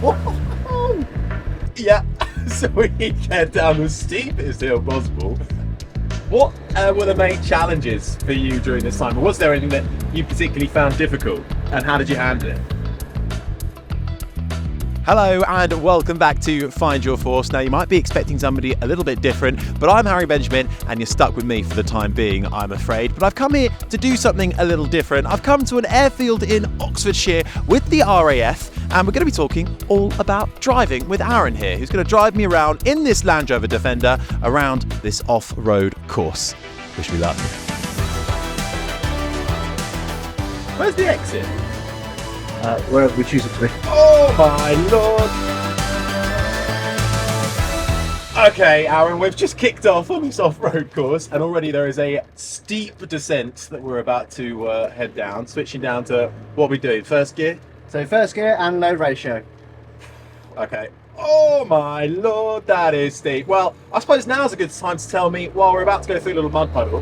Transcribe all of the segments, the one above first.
Whoa. Yeah, so we get down the steepest hill possible. What were the main challenges for you during this time? Or was there anything that you particularly found difficult, and how did you handle it? Hello and welcome back to Find Your Force. Now you might be expecting somebody a little bit different, but I'm Harry Benjamin and you're stuck with me for the time being, I'm afraid. But I've come here to do something a little different. I've come to an airfield in Oxfordshire with the RAF and we're going to be talking all about driving with Aaron here, who's going to drive me around in this Land Rover Defender around this off-road course. Wish me luck. Where's the exit? Wherever we choose it to be. Oh my lord! Okay, Aaron, we've just kicked off on this off-road course, and already there is a steep descent that we're about to head down. Switching down to what we do. First gear. So first gear and load ratio. Okay. Oh my lord, that is steep. Well, I suppose now's a good time to tell me, while we're about to go through a little mud puddle,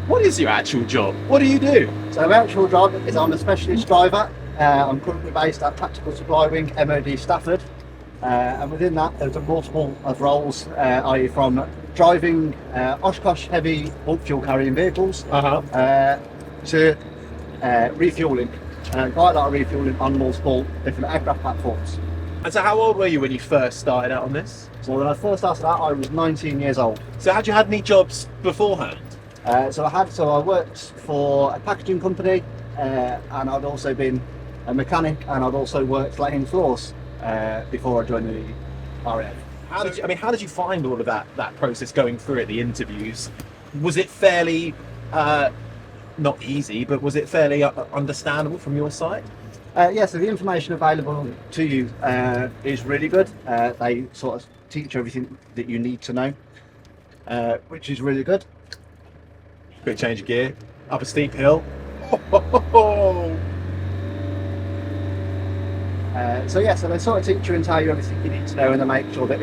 what is your actual job? What do you do? So my actual job is I'm a specialist driver. I'm currently based at Tactical Supply Wing, MOD Stafford, and within that there's a multiple of roles, i.e. from driving Oshkosh heavy bulk fuel carrying vehicles to refuelling, quite a lot of refuelling on multiple different aircraft platforms. And so how old were you when you first started out on this? So when I first started out I was 19 years old. So had you had any jobs beforehand? So I worked for a packaging company, and I'd also been a mechanic, and I'd also worked laying floors before I joined the RAF. How did you find all of that process going through it, the interviews? Was it fairly not easy, but was it fairly understandable from your side? So the information available to you is really good. They sort of teach everything that you need to know, which is really good. Quick change of gear, up a steep hill. So they sort of teach you and tell you everything you need to know, and they make sure that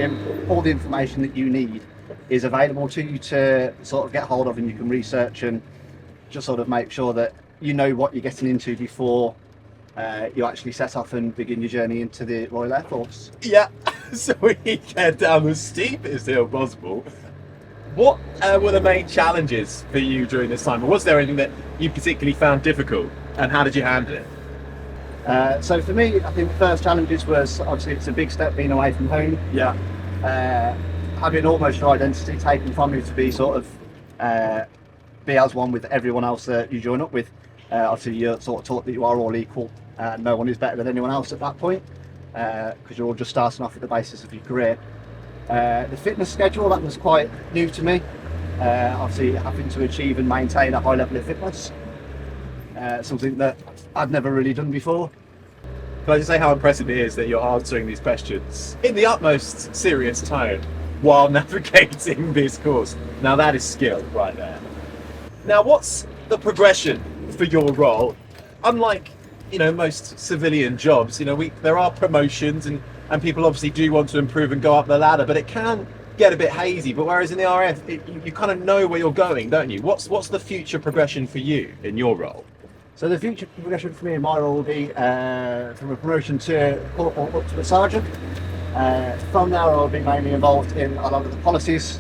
all the information that you need is available to you to sort of get hold of, and you can research and just sort of make sure that you know what you're getting into before you actually set off and begin your journey into the Royal Air Force. Yeah, so we get down the steepest hill possible. What were the main challenges for you during this time? Or was there anything that you particularly found difficult, and how did you handle it? So for me, I think the first challenges was obviously it's a big step being away from home. Yeah. Having almost your identity taken from you to be sort of be as one with everyone else that you join up with. Obviously you're sort of taught that you are all equal. No one is better than anyone else at that point, because you're all just starting off at the basis of your career. The fitness schedule, that was quite new to me. Obviously having to achieve and maintain a high level of fitness, something that I've never really done before. Can I just say how impressive it is that you're answering these questions in the utmost serious tone while navigating this course? Now that is skill right there. Now what's the progression for your role? Unlike, most civilian jobs, there are promotions and people obviously do want to improve and go up the ladder, but it can get a bit hazy. But whereas in the RAF, you kind of know where you're going, don't you? What's the future progression for you in your role? So the future progression for me in my role will be from a promotion to corporal up to a sergeant. From there I'll be mainly involved in a lot of the policies,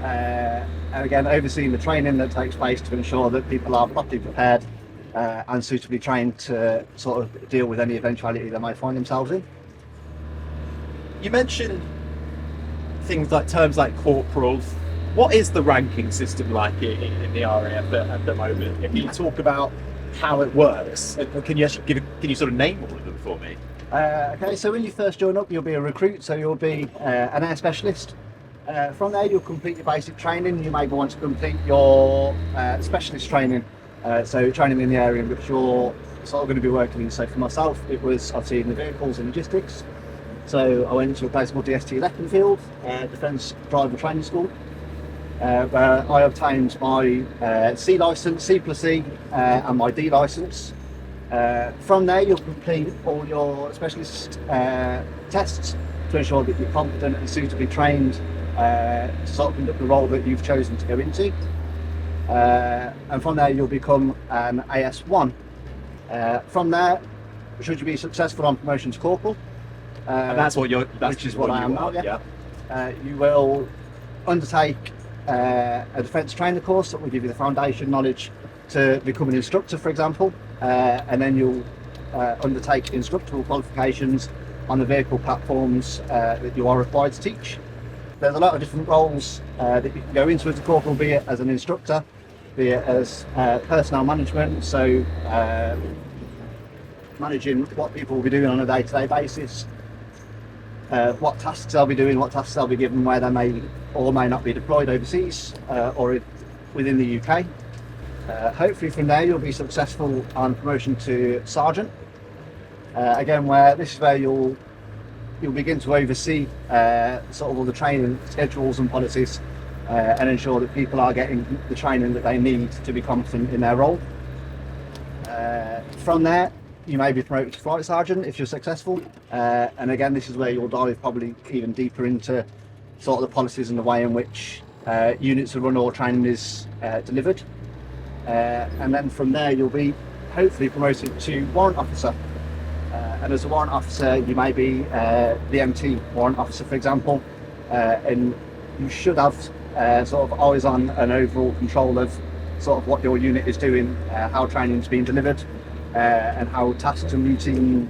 and again overseeing the training that takes place to ensure that people are properly prepared and suitably trained to sort of deal with any eventuality they might find themselves in. You mentioned terms like corporals. What is the ranking system like in the RAF at the moment? If you talk about how it works, can you sort of name all of them for me? Okay, so when you first join up, you'll be a recruit, so you'll be an air specialist. From there, you'll complete your basic training. You may want to complete your specialist training, so training in the area in which you're sort of going to be working in. So for myself, it was obviously in the vehicles and logistics. So I went to a place called DST Lecklenfield, Defence Driver Training School, where I obtained my C licence, C+E, and my D licence. From there, you'll complete all your specialist tests to ensure that you're competent and suitably trained to sort of conduct the role that you've chosen to go into. And from there, you'll become an AS1. From there, should you be successful on promotion to corporal, And that's what you're. That's which is what I am now. Yeah. You will undertake a defence trainer course that will give you the foundation knowledge to become an instructor, for example, and then you'll undertake instructional qualifications on the vehicle platforms that you are required to teach. There's a lot of different roles that you can go into as a corporal, be it as an instructor, be it as personnel management, so managing what people will be doing on a day-to-day basis, what tasks they'll be doing, what tasks they'll be given, where they may or may not be deployed overseas or within the UK. Hopefully from there you'll be successful on promotion to sergeant. Again, where this is where you'll begin to oversee sort of all the training schedules and policies and ensure that people are getting the training that they need to be competent in their role. From there, you may be promoted to flight sergeant if you're successful, and again, this is where you'll dive probably even deeper into sort of the policies and the way in which units are run or training is delivered. And then from there, you'll be hopefully promoted to warrant officer. And as a warrant officer, you may be the MT warrant officer, for example, and you should have sort of always on an overall control of sort of what your unit is doing, how training is being delivered, and how tasks and routine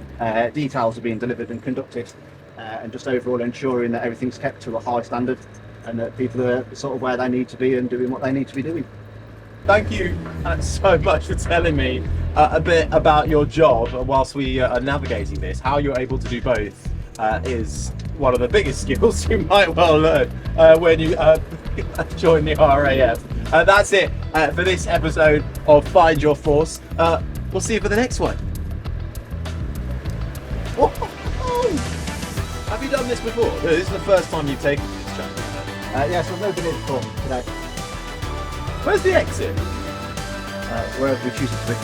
details are being delivered and conducted, and just overall ensuring that everything's kept to a high standard and that people are sort of where they need to be and doing what they need to be doing. Thank you so much for telling me a bit about your job whilst we are navigating this. How you're able to do both is one of the biggest skills you might well learn when you join the RAF. That's it for this episode of Find Your Force. We'll see you for the next one. Whoa. Have you done this before? This is the first time you've taken this training. Yes, I've never been in before today. Where's the exit? Wherever we choose it to be.